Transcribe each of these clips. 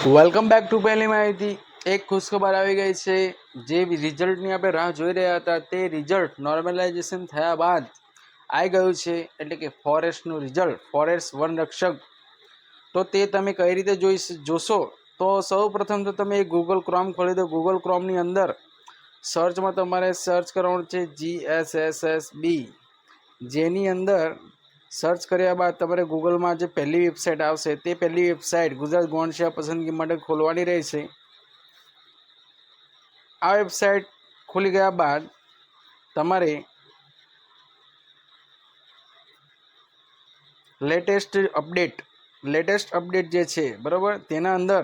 Welcome back to પહેલી માહિતી। એક ખુશખબર આવી ગઈ છે। જે રિઝલ્ટની આપણે રાહ જોઈ રહ્યા હતા તે રિઝલ્ટ નોર્મલાઇઝેશન થયા બાદ આવી ગયું છે, એટલે કે ફોરેસ્ટનું રિઝલ્ટ, ફોરેસ્ટ વનરક્ષક। તો તે તમે કઈ રીતે જોશો? તો સૌ પ્રથમ તો તમે ગૂગલ ક્રોમ ખોલી દો। ગૂગલ ક્રોમની અંદર સર્ચમાં તમારે સર્ચ કરવાનું છે GSSSB। જેની અંદર સર્ચ કર્યા બાદ તમારે ગૂગલમાં જે પહેલી વેબસાઇટ આવશે તે પહેલી વેબસાઇટ ગુજરાત ગૌણ સેવા પસંદગી માટે ખોલવાની રહેશે। આ વેબસાઇટ ખુલી ગયા બાદ તમારે લેટેસ્ટ અપડેટ જે છે બરાબર, તેના અંદર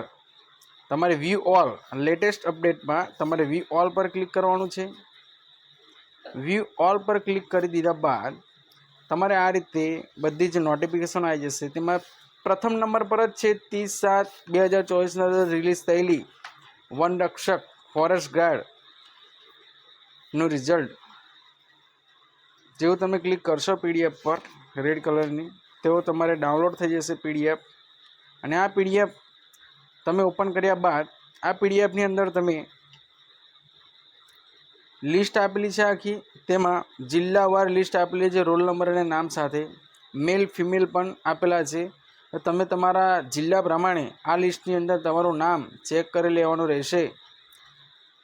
તમારે વ્યૂ ઓલ, લેટેસ્ટ અપડેટમાં તમારે વ્યૂ ઓલ પર ક્લિક કરવાનું છે। વ્યૂ ઓલ પર ક્લિક કરી દીધા બાદ તમારે આ રીતે બધી જ નોટિફિકેશન આવી જશે। તેમાં પ્રથમ નંબર પર જ છે 30/7/2024 રિલીઝ થયેલી વનરક્ષક ફોરેસ્ટ ગાર્ડનું રિઝલ્ટ। જેવું તમે ક્લિક કરશો પીડીએફ પર રેડ કલરની, તેઓ તમારે ડાઉનલોડ થઈ જશે પીડીએફ। અને આ પીડીએફ તમે ઓપન કર્યા બાદ આ પીડીએફની અંદર તમે લિસ્ટ આપેલી છે આખી, તેમાં જિલ્લાવાર લિસ્ટ આપેલી છે રોલ નંબર અને નામ સાથે, મેલ ફિમેલ પણ આપેલા છે। તમે તમારા જિલ્લા પ્રમાણે આ લિસ્ટની અંદર તમારું નામ ચેક કરી લેવાનું રહેશે।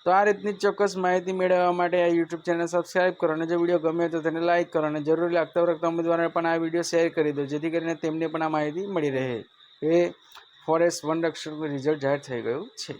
તો આ રીતની ચોક્કસ માહિતી મેળવવા માટે આ યુટ્યુબ ચેનલ સબસ્ક્રાઈબ કરો, અને જો વિડીયો ગમે તો તેને લાઇક કરો, અને જરૂરી લાગતા ઉમેદવારોને પણ આ વિડીયો શેર કરી દો, જેથી કરીને તેમને પણ આ માહિતી મળી રહે। એ ફોરેસ્ટ વનરક્ષકનું રિઝલ્ટ જાહેર થઈ ગયું છે।